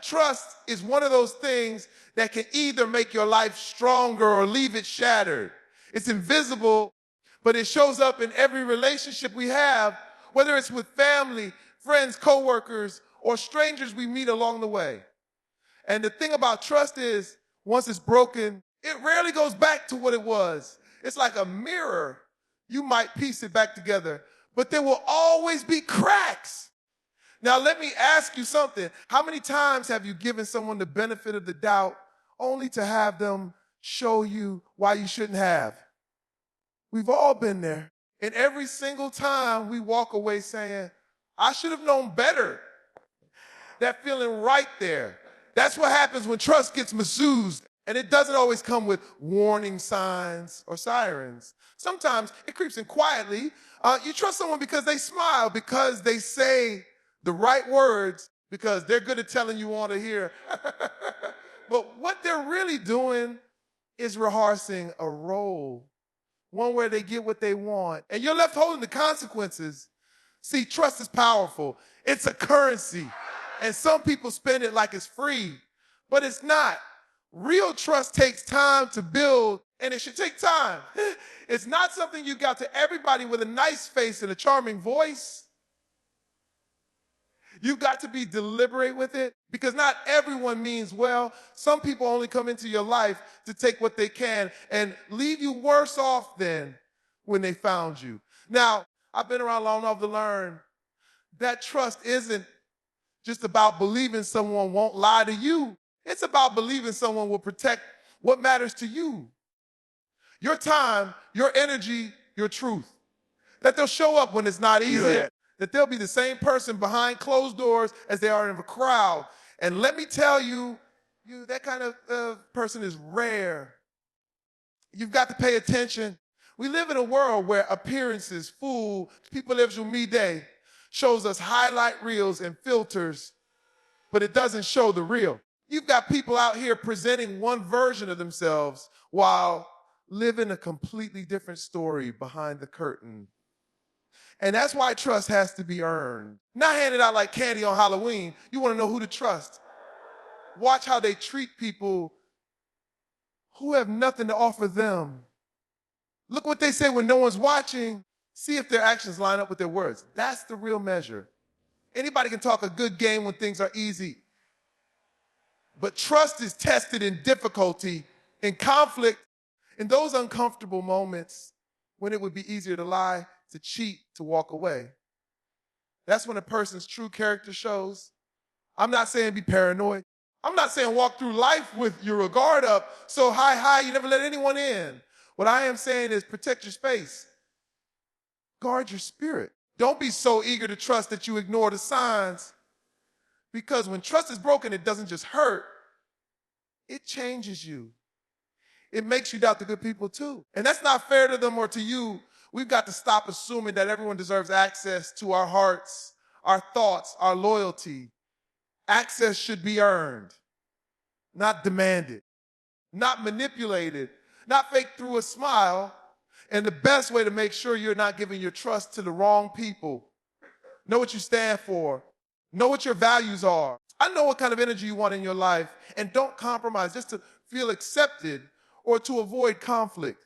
Trust is one of those things that can either make your life stronger or leave it shattered. It's invisible, but it shows up in every relationship we have, whether it's with family, friends, coworkers, or strangers we meet along the way. And the thing about trust is, once it's broken, it rarely goes back to what it was. It's like a mirror. You might piece it back together, but there will always be cracks. Now, let me ask you something. How many times have you given someone the benefit of the doubt only to have them show you why you shouldn't have? We've all been there. And every single time we walk away saying, I should have known better. That feeling right there. That's what happens when trust gets misused. And it doesn't always come with warning signs or sirens. Sometimes it creeps in quietly. You trust someone because they smile, because they say the right words, because they're good at telling you want to hear. But what they're really doing is rehearsing a role, one where they get what they want, and you're left holding the consequences. See, trust is powerful. It's a currency, and some people spend it like it's free, but it's not. Real trust takes time to build, and it should take time. It's not something you got to everybody with a nice face and a charming voice. You've got to be deliberate with it, because not everyone means well. Some people only come into your life to take what they can and leave you worse off than when they found you. Now, I've been around long enough to learn that trust isn't just about believing someone won't lie to you. It's about believing someone will protect what matters to you. Your time, your energy, your truth. That they'll show up when it's not easy. That they'll be the same person behind closed doors as they are in a crowd. And let me tell you, that kind of person is rare. You've got to pay attention. We live in a world where appearances fool people every day, shows us highlight reels and filters, but it doesn't show the real. You've got people out here presenting one version of themselves while living a completely different story behind the curtain. And that's why trust has to be earned. Not handed out like candy on Halloween. You want to know who to trust. Watch how they treat people who have nothing to offer them. Look what they say when no one's watching. See if their actions line up with their words. That's the real measure. Anybody can talk a good game when things are easy. But trust is tested in difficulty, in conflict, in those uncomfortable moments when it would be easier to lie, to cheat, to walk away. That's when a person's true character shows. I'm not saying be paranoid. I'm not saying walk through life with your guard up so high, you never let anyone in. What I am saying is protect your space. Guard your spirit. Don't be so eager to trust that you ignore the signs. Because when trust is broken, it doesn't just hurt. It changes you. It makes you doubt the good people too. And that's not fair to them or to you. We've got to stop assuming that everyone deserves access to our hearts, our thoughts, our loyalty. Access should be earned, not demanded, not manipulated, not faked through a smile. And the best way to make sure you're not giving your trust to the wrong people. Know what you stand for. Know what your values are. I know what kind of energy you want in your life, and don't compromise just to feel accepted or to avoid conflict.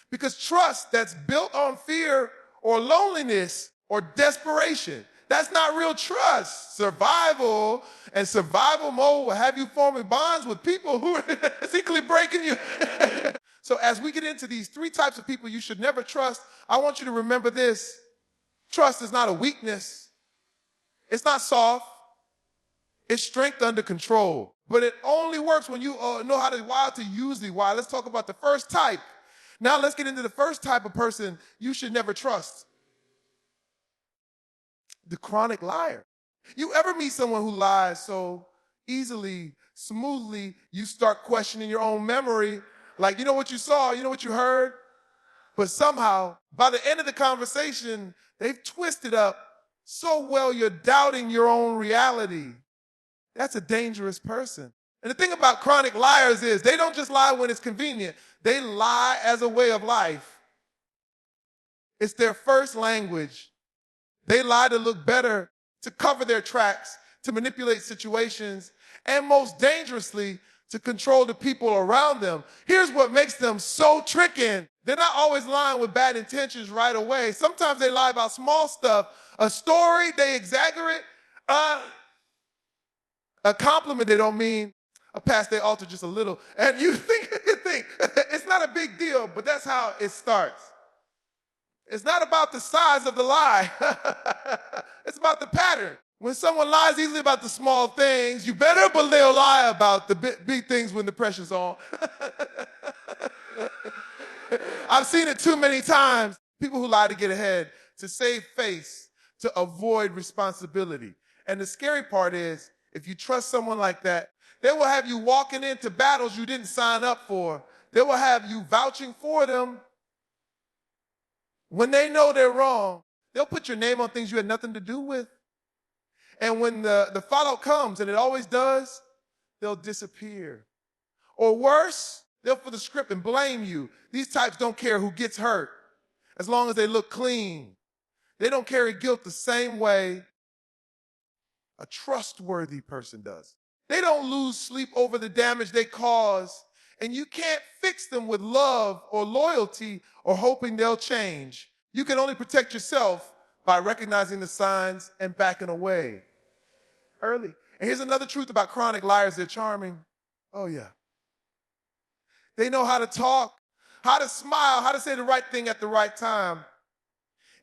Because trust that's built on fear or loneliness or desperation, that's not real trust. Survival and survival mode will have you forming bonds with people who are secretly breaking you. So as we get into these three types of people you should never trust, I want you to remember this. Trust is not a weakness. It's not soft. It's strength under control. But it only works when you know how to use the why. Let's talk about the first type. Now let's get into the first type of person you should never trust. The chronic liar. You ever meet someone who lies so easily, smoothly, you start questioning your own memory? Like, you know what you saw, you know what you heard? But somehow, by the end of the conversation, they've twisted up so well you're doubting your own reality. That's a dangerous person. And the thing about chronic liars is they don't just lie when it's convenient. They lie as a way of life. It's their first language. They lie to look better, to cover their tracks, to manipulate situations, and most dangerously, to control the people around them. Here's what makes them so tricky. They're not always lying with bad intentions right away. Sometimes they lie about small stuff. A story, they exaggerate. A compliment, they don't mean. A pass, they alter just a little. And you think it's not a big deal, but that's how it starts. It's not about the size of the lie. It's about the pattern. When someone lies easily about the small things, you better believe they'll lie about the big things when the pressure's on. I've seen it too many times. People who lie to get ahead, to save face, to avoid responsibility. And the scary part is, if you trust someone like that, they will have you walking into battles you didn't sign up for. They will have you vouching for them. When they know they're wrong, they'll put your name on things you had nothing to do with. And when the fallout comes, and it always does, they'll disappear. Or worse, they'll flip the script and blame you. These types don't care who gets hurt, as long as they look clean. They don't carry guilt the same way a trustworthy person does. They don't lose sleep over the damage they cause, and you can't fix them with love or loyalty or hoping they'll change. You can only protect yourself by recognizing the signs and backing away early. And here's another truth about chronic liars: they're charming. Oh yeah. They know how to talk, how to smile, how to say the right thing at the right time.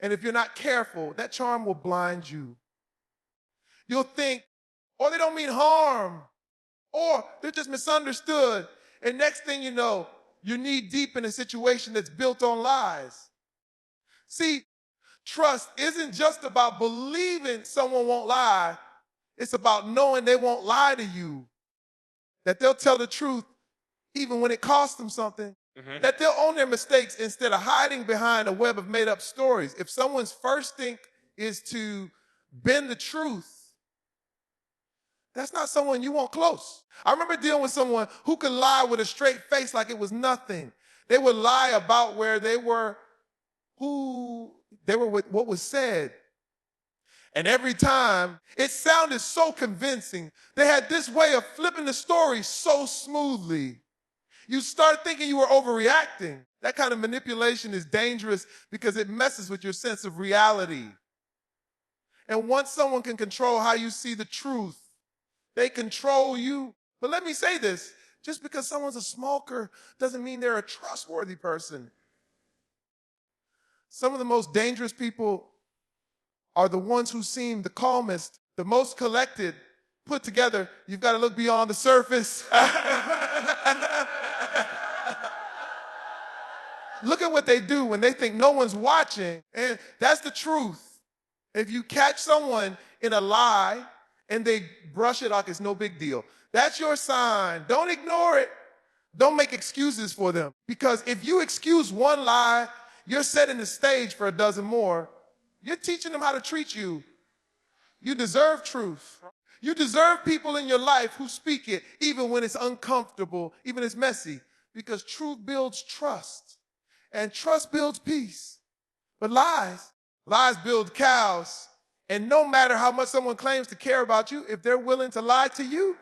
And if you're not careful, that charm will blind you. You'll think, or they don't mean harm, or they're just misunderstood. And next thing you know, you're knee deep in a situation that's built on lies. See, trust isn't just about believing someone won't lie. It's about knowing they won't lie to you, that they'll tell the truth even when it costs them something, that they'll own their mistakes instead of hiding behind a web of made-up stories. If someone's first thing is to bend the truth, that's not someone you want close. I remember dealing with someone who could lie with a straight face like it was nothing. They would lie about where they were, who they were, with what was said. And every time, it sounded so convincing. They had this way of flipping the story so smoothly. You start thinking you were overreacting. That kind of manipulation is dangerous because it messes with your sense of reality. And once someone can control how you see the truth, they control you. But let me say this, just because someone's a smoker doesn't mean they're a trustworthy person. Some of the most dangerous people are the ones who seem the calmest, the most collected, put together. You've got to look beyond the surface. Look at what they do when they think no one's watching. And that's the truth. If you catch someone in a lie and they brush it like it's no big deal, that's your sign. Don't ignore it. Don't make excuses for them. Because if you excuse one lie, you're setting the stage for a dozen more. You're teaching them how to treat you. You deserve truth. You deserve people in your life who speak it, even when it's uncomfortable, even it's messy. Because truth builds trust. And trust builds peace. But lies build cows. And no matter how much someone claims to care about you, if they're willing to lie to you,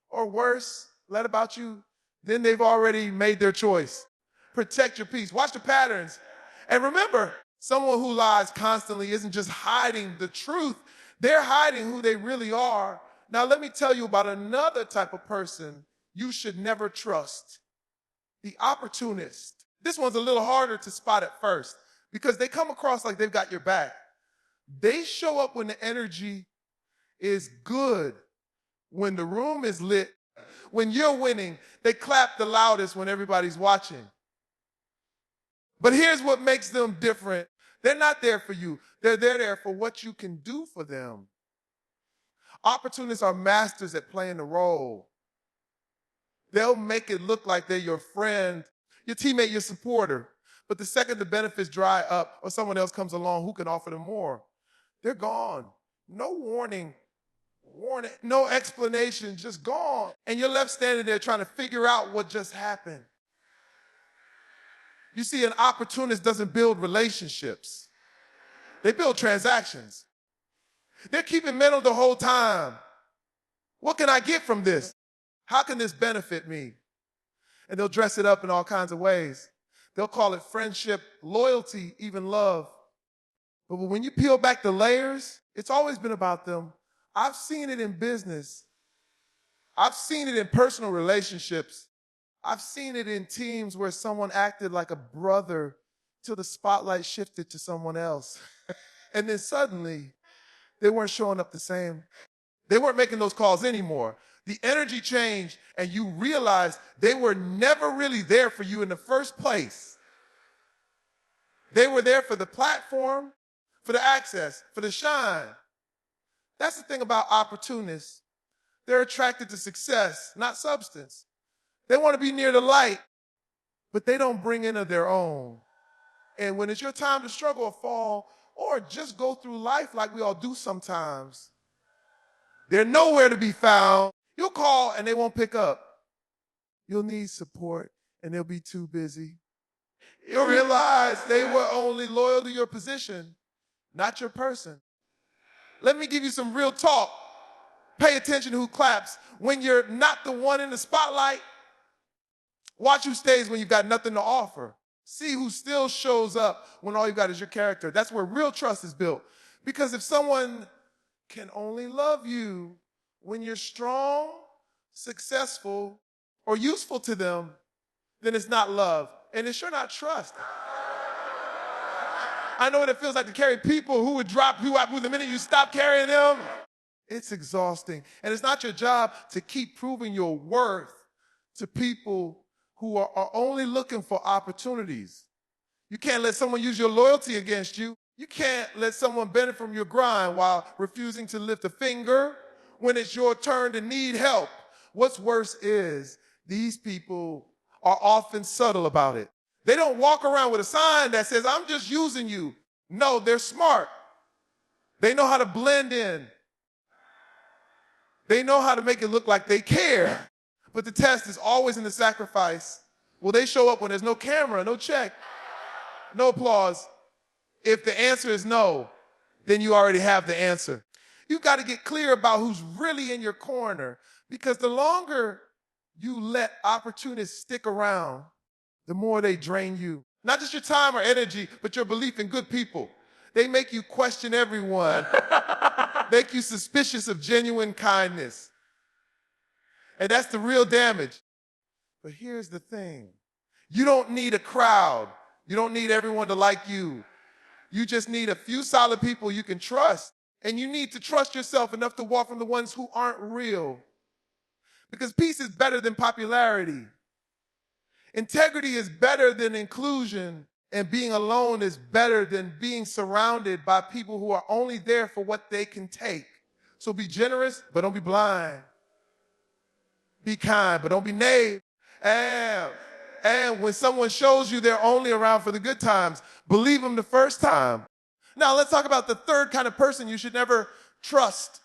or worse, lie about you, then they've already made their choice. Protect your peace. Watch the patterns. And remember, someone who lies constantly isn't just hiding the truth. They're hiding who they really are. Now, let me tell you about another type of person you should never trust. The opportunist. This one's a little harder to spot at first because they come across like they've got your back. They show up when the energy is good, when the room is lit, when you're winning. They clap the loudest when everybody's watching. But here's what makes them different. They're not there for you. They're there for what you can do for them. Opportunists are masters at playing the role. They'll make it look like they're your friend, your teammate, your supporter. But the second the benefits dry up or someone else comes along who can offer them more, they're gone. No warning, no explanation, just gone. And you're left standing there trying to figure out what just happened. You see, an opportunist doesn't build relationships. They build transactions. They're keeping mental the whole time. What can I get from this? How can this benefit me? And they'll dress it up in all kinds of ways. They'll call it friendship, loyalty, even love. But when you peel back the layers, it's always been about them. I've seen it in business. I've seen it in personal relationships. I've seen it in teams where someone acted like a brother till the spotlight shifted to someone else. And then suddenly, they weren't showing up the same. They weren't making those calls anymore. The energy changed, and you realized they were never really there for you in the first place. They were there for the platform, for the access, for the shine. That's the thing about opportunists. They're attracted to success, not substance. They want to be near the light, but they don't bring in of their own. And when it's your time to struggle or fall, or just go through life like we all do sometimes, they're nowhere to be found. You'll call and they won't pick up. You'll need support and they'll be too busy. You'll realize they were only loyal to your position, not your person. Let me give you some real talk. Pay attention to who claps. When you're not the one in the spotlight, watch who stays when you've got nothing to offer. See who still shows up when all you've got is your character. That's where real trust is built. Because if someone can only love you when you're strong, successful, or useful to them, then it's not love. And it's sure not trust. I know what it feels like to carry people who would drop you out the minute you stop carrying them. It's exhausting. And it's not your job to keep proving your worth to people who are only looking for opportunities. You can't let someone use your loyalty against you. You can't let someone benefit from your grind while refusing to lift a finger when it's your turn to need help. What's worse is these people are often subtle about it. They don't walk around with a sign that says, I'm just using you. No, they're smart. They know how to blend in. They know how to make it look like they care. But the test is always in the sacrifice. Will they show up when there's no camera, no check, no applause? If the answer is no, then you already have the answer. You've got to get clear about who's really in your corner, because the longer you let opportunists stick around, the more they drain you. Not just your time or energy, but your belief in good people. They make you question everyone, make you suspicious of genuine kindness. And that's the real damage. But here's the thing. You don't need a crowd. You don't need everyone to like you. You just need a few solid people you can trust. And you need to trust yourself enough to walk from the ones who aren't real. Because peace is better than popularity. Integrity is better than inclusion. And being alone is better than being surrounded by people who are only there for what they can take. So be generous, but don't be blind. Be kind, but don't be naive. And when someone shows you they're only around for the good times, believe them the first time. Now let's talk about the third kind of person you should never trust.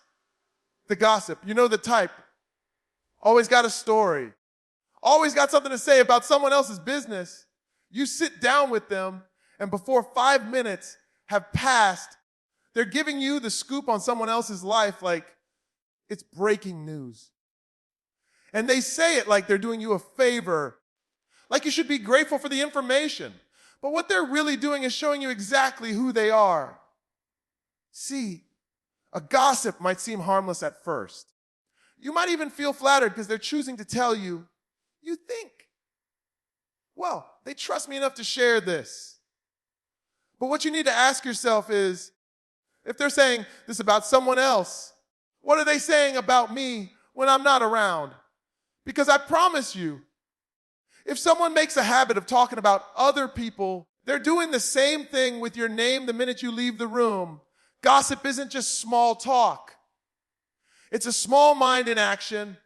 The gossip. You know the type. Always got a story. Always got something to say about someone else's business. You sit down with them, and before 5 minutes have passed, they're giving you the scoop on someone else's life like it's breaking news. And they say it like they're doing you a favor, like you should be grateful for the information. But what they're really doing is showing you exactly who they are. See, a gossip might seem harmless at first. You might even feel flattered because they're choosing to tell you, you think, well, they trust me enough to share this. But what you need to ask yourself is, if they're saying this about someone else, what are they saying about me when I'm not around? Because I promise you, if someone makes a habit of talking about other people, they're doing the same thing with your name the minute you leave the room. Gossip isn't just small talk. It's a small mind in action.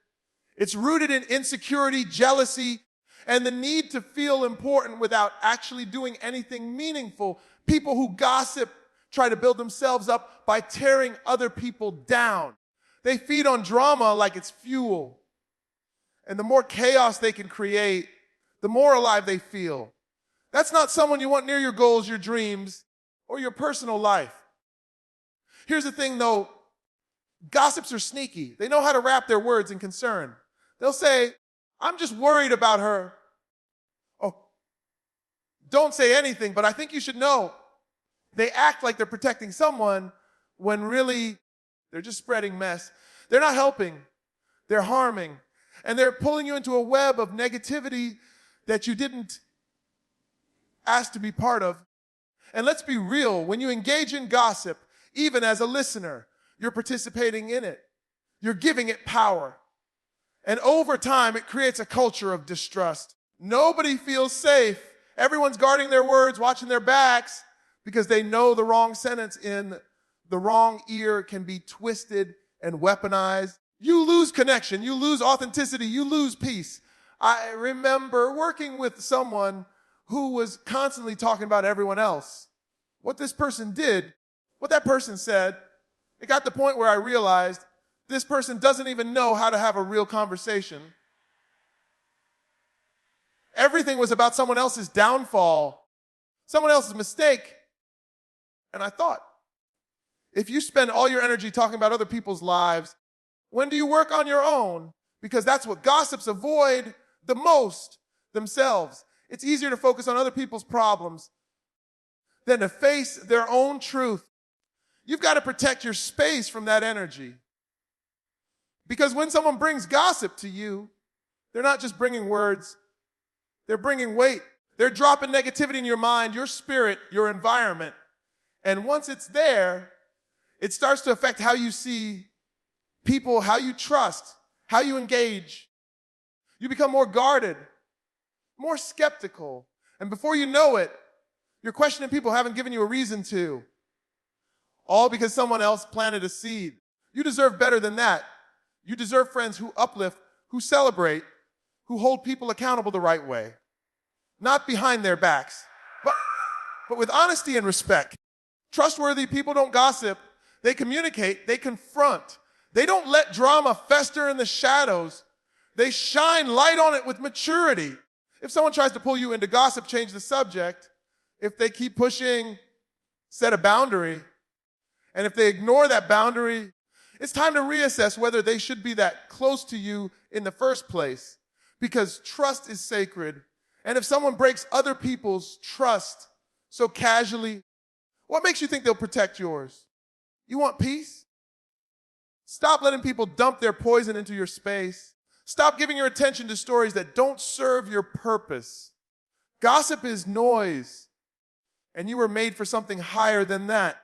It's rooted in insecurity, jealousy, and the need to feel important without actually doing anything meaningful. People who gossip try to build themselves up by tearing other people down. They feed on drama like it's fuel. And the more chaos they can create, the more alive they feel. That's not someone you want near your goals, your dreams, or your personal life. Here's the thing though, Gossips are sneaky. They know how to wrap their words in concern. They'll say, I'm just worried about her. Oh, don't say anything, but I think you should know. They act like they're protecting someone when really they're just spreading mess. They're not helping. They're harming. And they're pulling you into a web of negativity that you didn't ask to be part of. And let's be real, when you engage in gossip, even as a listener, you're participating in it. You're giving it power. And over time, it creates a culture of distrust. Nobody feels safe. Everyone's guarding their words, watching their backs, because they know the wrong sentence in the wrong ear can be twisted and weaponized. You lose connection, you lose authenticity, you lose peace. I remember working with someone who was constantly talking about everyone else. What this person did, what that person said, it got to the point where I realized this person doesn't even know how to have a real conversation. Everything was about someone else's downfall, someone else's mistake. And I thought, if you spend all your energy talking about other people's lives, when do you work on your own? Because that's what gossips avoid the most themselves. It's easier to focus on other people's problems than to face their own truth. You've got to protect your space from that energy. Because when someone brings gossip to you, they're not just bringing words, they're bringing weight. They're dropping negativity in your mind, your spirit, your environment. And once it's there, it starts to affect how you see people, how you trust, how you engage. You become more guarded, more skeptical. And before you know it, you're questioning people who haven't given you a reason to. All because someone else planted a seed. You deserve better than that. You deserve friends who uplift, who celebrate, who hold people accountable the right way. Not behind their backs, but with honesty and respect. Trustworthy people don't gossip. They communicate, they confront. They don't let drama fester in the shadows. They shine light on it with maturity. If someone tries to pull you into gossip, change the subject. If they keep pushing, set a boundary. And if they ignore that boundary, it's time to reassess whether they should be that close to you in the first place. Because trust is sacred. And if someone breaks other people's trust so casually, what makes you think they'll protect yours? You want peace? Stop letting people dump their poison into your space. Stop giving your attention to stories that don't serve your purpose. Gossip is noise, and you were made for something higher than that.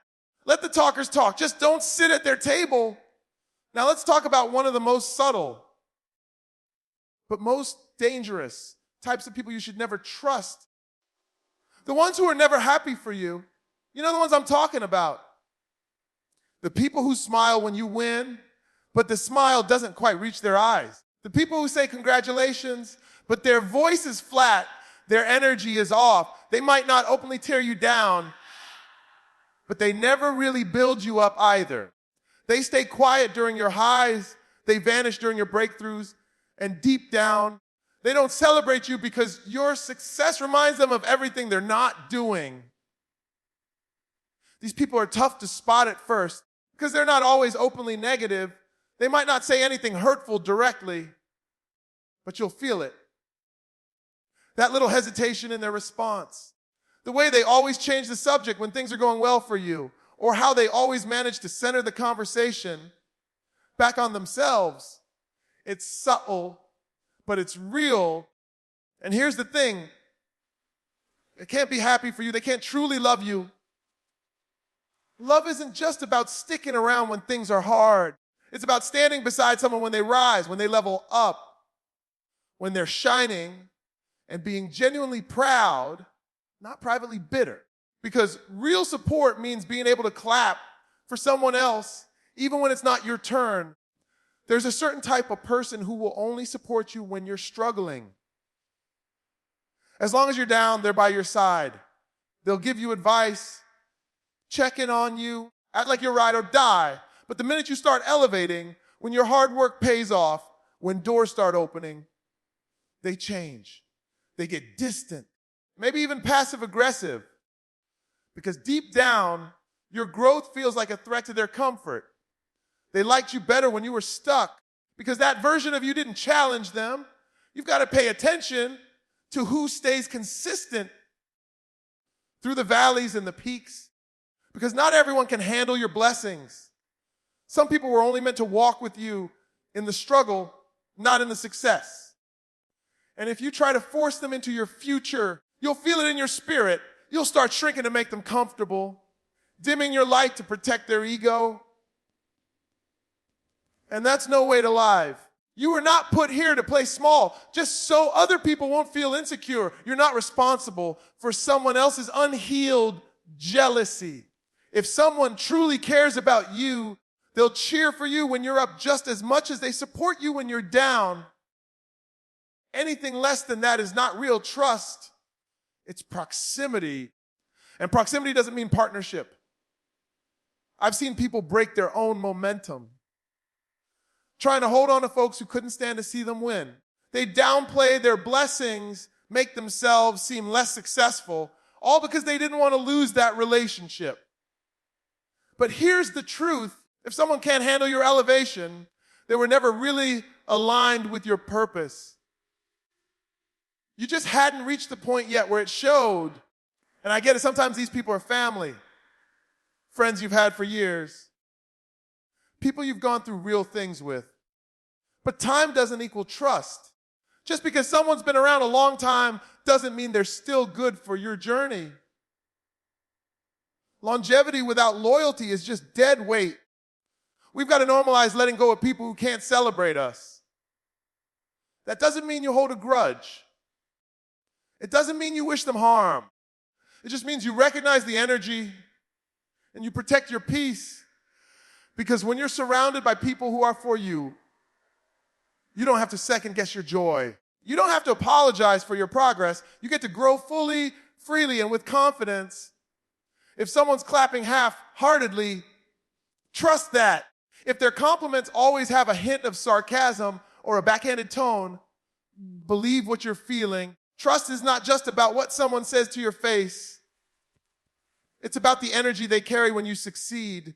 Let the talkers talk. Just don't sit at their table. Now let's talk about one of the most subtle, but most dangerous types of people you should never trust. The ones who are never happy for you. You know the ones I'm talking about. The people who smile when you win, but the smile doesn't quite reach their eyes. The people who say congratulations, but their voice is flat, their energy is off. They might not openly tear you down, but they never really build you up either. They stay quiet during your highs, they vanish during your breakthroughs, and deep down, they don't celebrate you because your success reminds them of everything they're not doing. These people are tough to spot at first because they're not always openly negative. They might not say anything hurtful directly, but you'll feel it. That little hesitation in their response. The way they always change the subject when things are going well for you, or how they always manage to center the conversation back on themselves. It's subtle, but it's real. And here's the thing. They can't be happy for you. They can't truly love you. Love isn't just about sticking around when things are hard. It's about standing beside someone when they rise, when they level up, when they're shining, and being genuinely proud, not privately bitter. Because real support means being able to clap for someone else, even when it's not your turn. There's a certain type of person who will only support you when you're struggling. As long as you're down, they're by your side. They'll give you advice, check in on you, act like you're ride or die. But the minute you start elevating, when your hard work pays off, when doors start opening, they change. They get distant, maybe even passive aggressive. Because deep down, your growth feels like a threat to their comfort. They liked you better when you were stuck because that version of you didn't challenge them. You've got to pay attention to who stays consistent through the valleys and the peaks, because not everyone can handle your blessings. Some people were only meant to walk with you in the struggle, not in the success. And if you try to force them into your future, you'll feel it in your spirit. You'll start shrinking to make them comfortable, dimming your light to protect their ego. And that's no way to live. You were not put here to play small just so other people won't feel insecure. You're not responsible for someone else's unhealed jealousy. If someone truly cares about you, they'll cheer for you when you're up just as much as they support you when you're down. Anything less than that is not real trust. It's proximity. And proximity doesn't mean partnership. I've seen people break their own momentum, trying to hold on to folks who couldn't stand to see them win. They downplay their blessings, make themselves seem less successful, all because they didn't want to lose that relationship. But here's the truth. If someone can't handle your elevation, they were never really aligned with your purpose. You just hadn't reached the point yet where it showed. And I get it, sometimes these people are family, friends you've had for years, people you've gone through real things with. But time doesn't equal trust. Just because someone's been around a long time doesn't mean they're still good for your journey. Longevity without loyalty is just dead weight. We've got to normalize letting go of people who can't celebrate us. That doesn't mean you hold a grudge. It doesn't mean you wish them harm. It just means you recognize the energy and you protect your peace. Because when you're surrounded by people who are for you, you don't have to second guess your joy. You don't have to apologize for your progress. You get to grow fully, freely, and with confidence. If someone's clapping half-heartedly, trust that. If their compliments always have a hint of sarcasm or a backhanded tone, believe what you're feeling. Trust is not just about what someone says to your face. It's about the energy they carry when you succeed.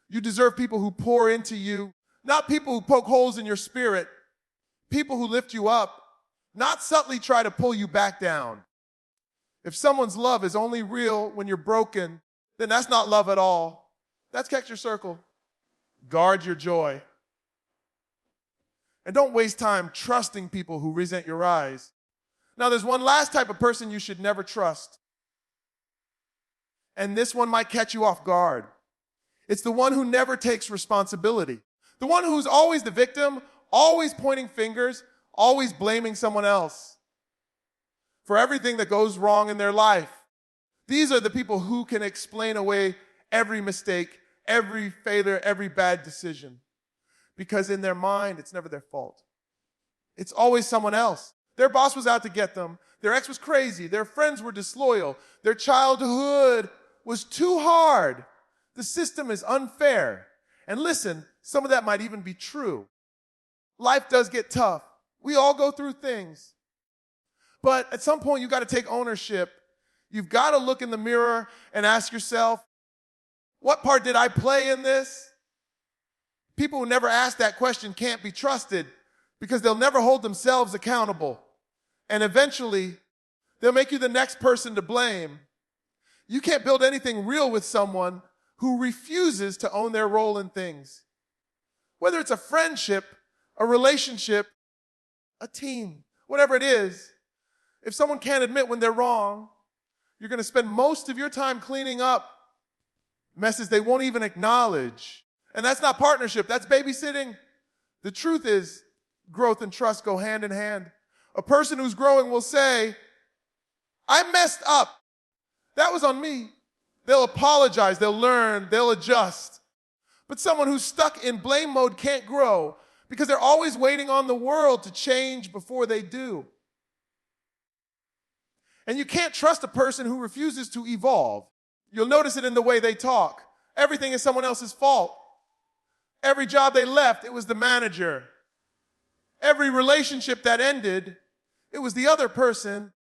You deserve people who pour into you, not people who poke holes in your spirit, people who lift you up, not subtly try to pull you back down. If someone's love is only real when you're broken, then that's not love at all. That's catch your circle. Guard your joy. And don't waste time trusting people who resent your rise. Now, there's one last type of person you should never trust. And this one might catch you off guard. It's the one who never takes responsibility. The one who's always the victim, always pointing fingers, always blaming someone else for everything that goes wrong in their life. These are the people who can explain away every mistake, every failure, every bad decision. Because in their mind, it's never their fault. It's always someone else. Their boss was out to get them. Their ex was crazy. Their friends were disloyal. Their childhood was too hard. The system is unfair. And listen, some of that might even be true. Life does get tough. We all go through things. But at some point, you've got to take ownership. You've got to look in the mirror and ask yourself, what part did I play in this? People who never ask that question can't be trusted because they'll never hold themselves accountable. And eventually, they'll make you the next person to blame. You can't build anything real with someone who refuses to own their role in things. Whether it's a friendship, a relationship, a team, whatever it is, if someone can't admit when they're wrong, you're going to spend most of your time cleaning up messes they won't even acknowledge. And that's not partnership, that's babysitting. The truth is, growth and trust go hand in hand. A person who's growing will say, I messed up. That was on me. They'll apologize, they'll learn, they'll adjust. But someone who's stuck in blame mode can't grow because they're always waiting on the world to change before they do. And you can't trust a person who refuses to evolve. You'll notice it in the way they talk. Everything is someone else's fault. Every job they left, it was the manager. Every relationship that ended, it was the other person.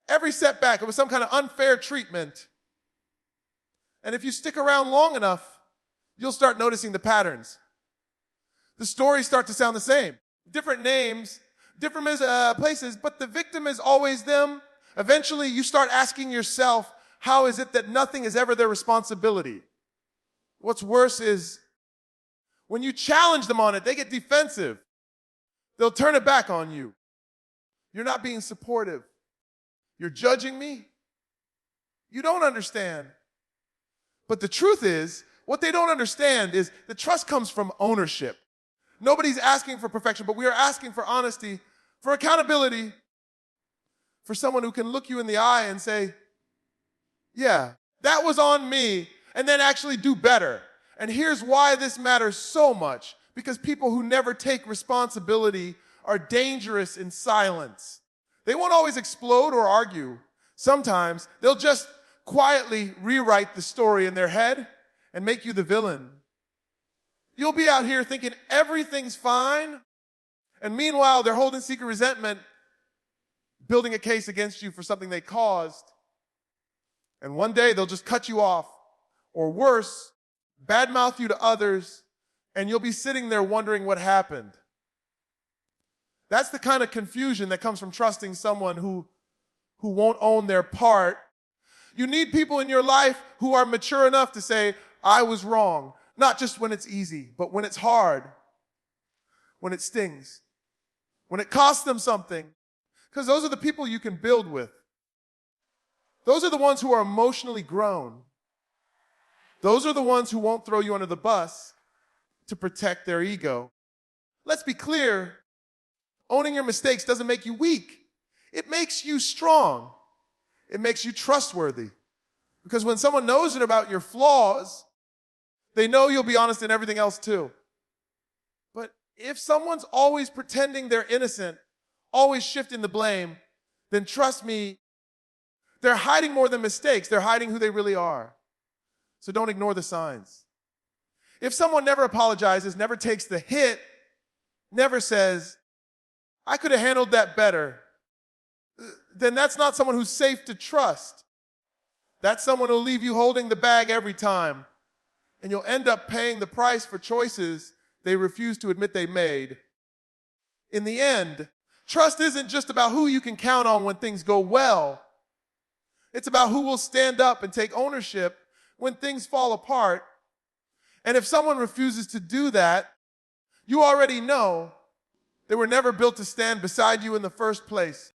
Every setback, it was some kind of unfair treatment. And if you stick around long enough, you'll start noticing the patterns. The stories start to sound the same. Different names, different places, but the victim is always them. Eventually, you start asking yourself, how is it that nothing is ever their responsibility? What's worse is when you challenge them on it, they get defensive. They'll turn it back on you. You're not being supportive. You're judging me. You don't understand. But the truth is, what they don't understand is the trust comes from ownership. Nobody's asking for perfection, but we are asking for honesty, for accountability, for someone who can look you in the eye and say, yeah, that was on me, and then actually do better. And here's why this matters so much, because people who never take responsibility are dangerous in silence. They won't always explode or argue. Sometimes they'll just quietly rewrite the story in their head and make you the villain. You'll be out here thinking everything's fine, and meanwhile they're holding secret resentment, building a case against you for something they caused. And one day they'll just cut you off, or worse, badmouth you to others, and you'll be sitting there wondering what happened. That's the kind of confusion that comes from trusting someone who won't own their part. You need people in your life who are mature enough to say, I was wrong. Not just when it's easy, but when it's hard, when it stings, when it costs them something. Because those are the people you can build with. Those are the ones who are emotionally grown. Those are the ones who won't throw you under the bus to protect their ego. Let's be clear, owning your mistakes doesn't make you weak. It makes you strong. It makes you trustworthy. Because when someone knows it about your flaws, they know you'll be honest in everything else too. But if someone's always pretending they're innocent, always shifting the blame, then trust me, they're hiding more than mistakes. They're hiding who they really are. So don't ignore the signs. If someone never apologizes, never takes the hit, never says, I could have handled that better, then that's not someone who's safe to trust. That's someone who'll leave you holding the bag every time. And you'll end up paying the price for choices they refuse to admit they made. In the end, trust isn't just about who you can count on when things go well. It's about who will stand up and take ownership when things fall apart. And if someone refuses to do that, you already know they were never built to stand beside you in the first place.